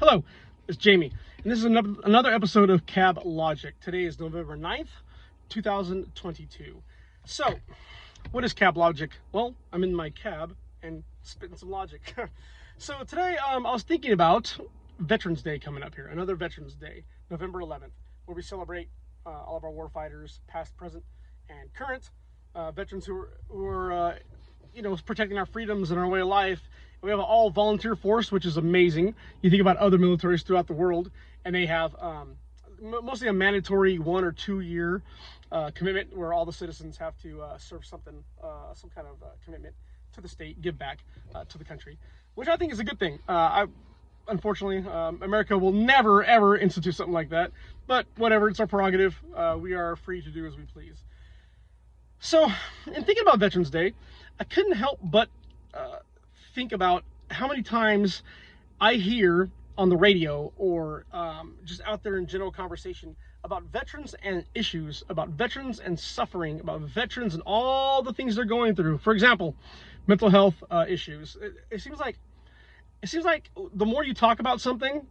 Hello, it's Jamie, and this is another episode of Cab Logic. Today is November 9th, 2022. So, what is Cab Logic? Well, I'm in my cab and spitting some logic. So today, I was thinking about Veterans Day coming up here, another Veterans Day, November 11th, where we celebrate all of our war fighters, past, present, and current, veterans who are protecting our freedoms and our way of life. We have an all-volunteer force, which is amazing. You think about other militaries throughout the world, and they have mostly a mandatory 1 or 2 year commitment where all the citizens have to serve something, some kind of commitment to the state, give back to the country, which I think is a good thing. Unfortunately, America will never, ever institute something like that, but whatever, it's our prerogative. We are free to do as we please. So, in thinking about Veterans Day, I couldn't help but think about how many times I hear on the radio or just out there in general conversation about veterans and issues, about veterans and suffering, about veterans and all the things they're going through. For example, mental health issues. It seems like the more you talk about something,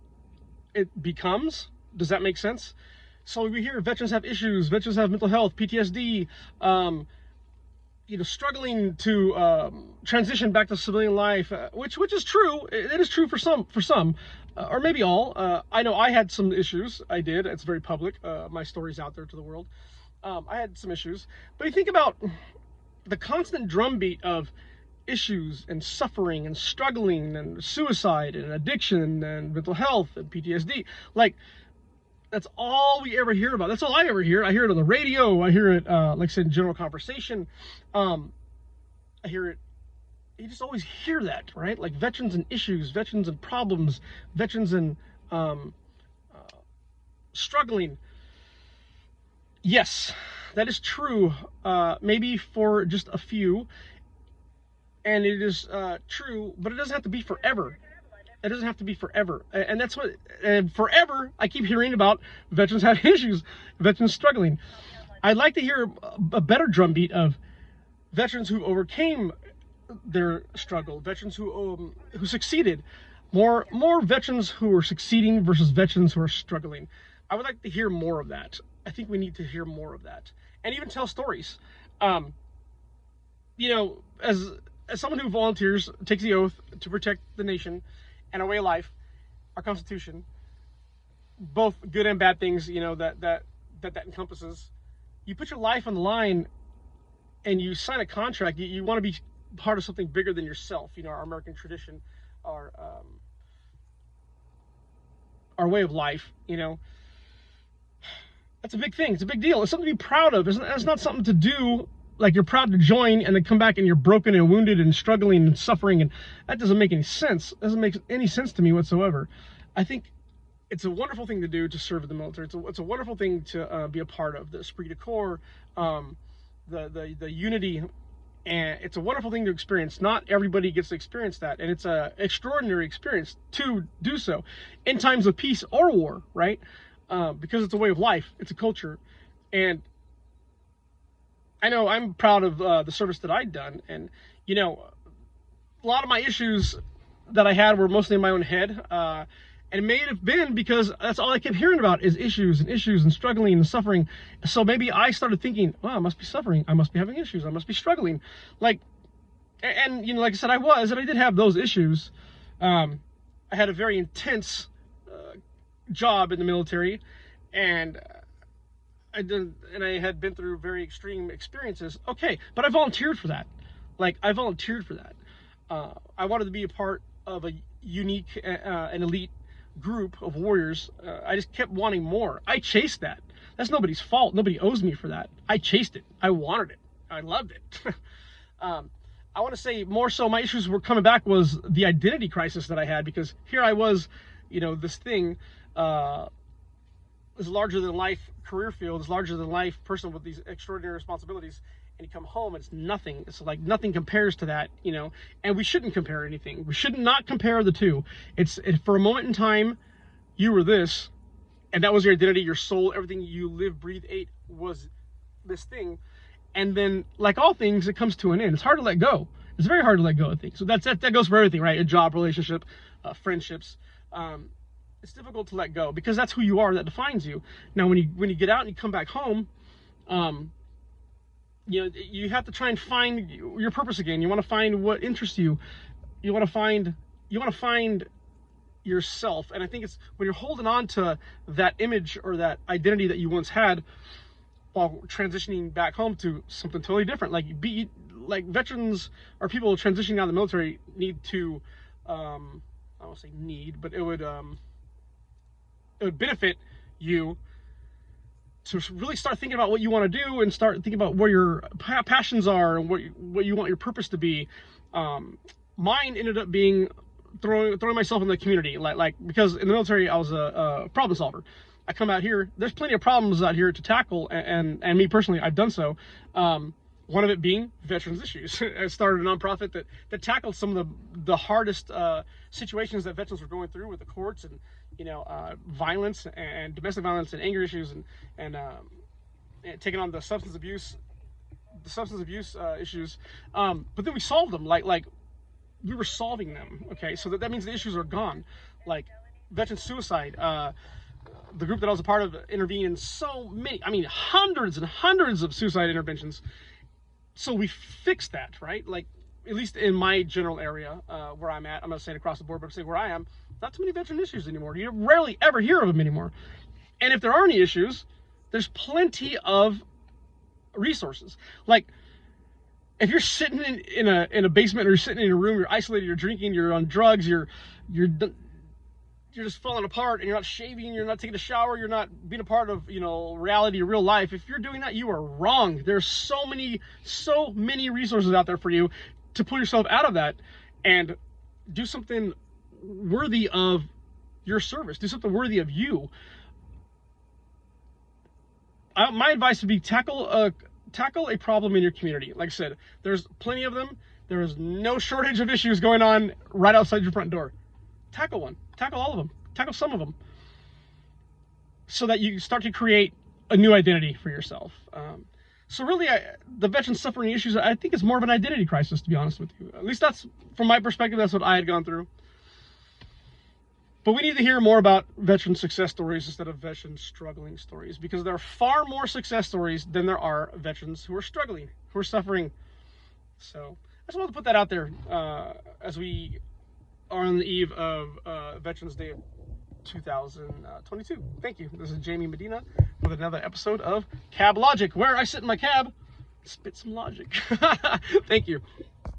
it becomes. Does that make sense? So we hear veterans have issues, veterans have mental health, PTSD, struggling to transition back to civilian life, which is true. It is true for some, or maybe all. I know I had some issues. I did. It's very public. My story's out there to the world. I had some issues. But you think about the constant drumbeat of issues and suffering and struggling and suicide and addiction and mental health and PTSD. Like, that's all we ever hear about. That's all I ever hear. I hear it on the radio. I hear it, like I said, in general conversation. I hear it. You just always hear that, right? Like veterans and issues, veterans and problems, veterans and struggling. Yes, that is true. Maybe for just a few. And it is true, but it doesn't have to be forever. It doesn't have to be forever. And that's what, and forever, I keep hearing about veterans having issues, veterans struggling. I'd like to hear a better drumbeat of veterans who overcame their struggle, veterans who succeeded. More veterans who are succeeding versus veterans who are struggling. I would like to hear more of that. I think we need to hear more of that. And even tell stories. As someone who volunteers, takes the oath to protect the nation and our way of life, our Constitution, both good and bad things, that encompasses. You put your life on the line and you sign a contract. You want to be part of something bigger than yourself. Our American tradition, our way of life. That's a big thing. It's a big deal. It's something to be proud of. It's not something to do like you're proud to join and then come back and you're broken and wounded and struggling and suffering, and that doesn't make any sense. It doesn't make any sense to me whatsoever. I think it's a wonderful thing to do, to serve in the military. It's a wonderful thing to be a part of, the esprit de corps, the unity, and it's a wonderful thing to experience. Not everybody gets to experience that, and it's an extraordinary experience to do so in times of peace or war, right? Because it's a way of life, it's a culture, and I know I'm proud of the service that I'd done, and a lot of my issues that I had were mostly in my own head, and it may have been because that's all I kept hearing about is issues and struggling and suffering. So maybe I started thinking, I must be suffering, I must be having issues, I must be struggling, like I said, I did have those issues. I had a very intense job in the military, and I had been through very extreme experiences. Okay, but I volunteered for that. I wanted to be a part of a unique and elite group of warriors. I just kept wanting more. I chased that. That's nobody's fault. Nobody owes me for that. I chased it. I wanted it. I loved it. I want to say more so my issues were coming back was the identity crisis that I had, because here I was, this thing, this larger than life career field, this larger than life person with these extraordinary responsibilities, and you come home and it's nothing. It's like nothing compares to that, and we shouldn't compare anything. We should not compare the two. It's for a moment in time, you were this, and that was your identity, your soul, everything you live, breathe, ate was this thing. And then, like all things, it comes to an end. It's hard to let go. It's very hard to let go of things. So that goes for everything, right? A job, relationship, friendships, it's difficult to let go because that's who you are, that defines you. Now, when you get out and you come back home, you know, you have to try and find your purpose again. You want to find what interests you. You want to find yourself. And I think it's when you're holding on to that image or that identity that you once had while transitioning back home to something totally different. Like veterans or people transitioning out of the military need to, I won't say need, but it would benefit you to really start thinking about what you want to do and start thinking about where your passions are and what you want your purpose to be. Mine ended up being throwing myself in the community, like because in the military I was a problem solver. I come out here, there's plenty of problems out here to tackle, and me personally, I've done so. One of it being veterans issues. I started a nonprofit that tackled some of the hardest situations that veterans were going through with the courts and, you know, violence and domestic violence and anger issues and taking on the substance abuse issues. But then we solved them, like we were solving them. Okay, so that means the issues are gone. Like veteran suicide. The group that I was a part of intervened in so many, I mean, hundreds and hundreds of suicide interventions. So we fixed that, right? Like, at least in my general area where I'm at, I'm not saying across the board, but I'm saying where I am, not too many veteran issues anymore. You rarely ever hear of them anymore. And if there are any issues, there's plenty of resources. Like, if you're sitting in a basement or you're sitting in a room, you're isolated, you're drinking, you're on drugs, you're just falling apart and you're not shaving, you're not taking a shower, you're not being a part of, you know, reality, real life. If you're doing that, you are wrong. There's so many resources out there for you to pull yourself out of that and do something worthy of your service. Do something worthy of you. My advice would be tackle a problem in your community. Like I said, there's plenty of them. There is no shortage of issues going on right outside your front door. Tackle one. Tackle all of them. Tackle some of them. So that you start to create a new identity for yourself. So really, the veteran suffering issues, I think it's more of an identity crisis, to be honest with you. At least that's, from my perspective, that's what I had gone through. But we need to hear more about veteran success stories instead of veteran struggling stories, because there are far more success stories than there are veterans who are struggling, who are suffering. So I just wanted to put that out there as we are on the eve of Veterans Day of 2022. Thank you. This is Jamie Medina with another episode of Cab Logic, where I sit in my cab, spit some logic. Thank you.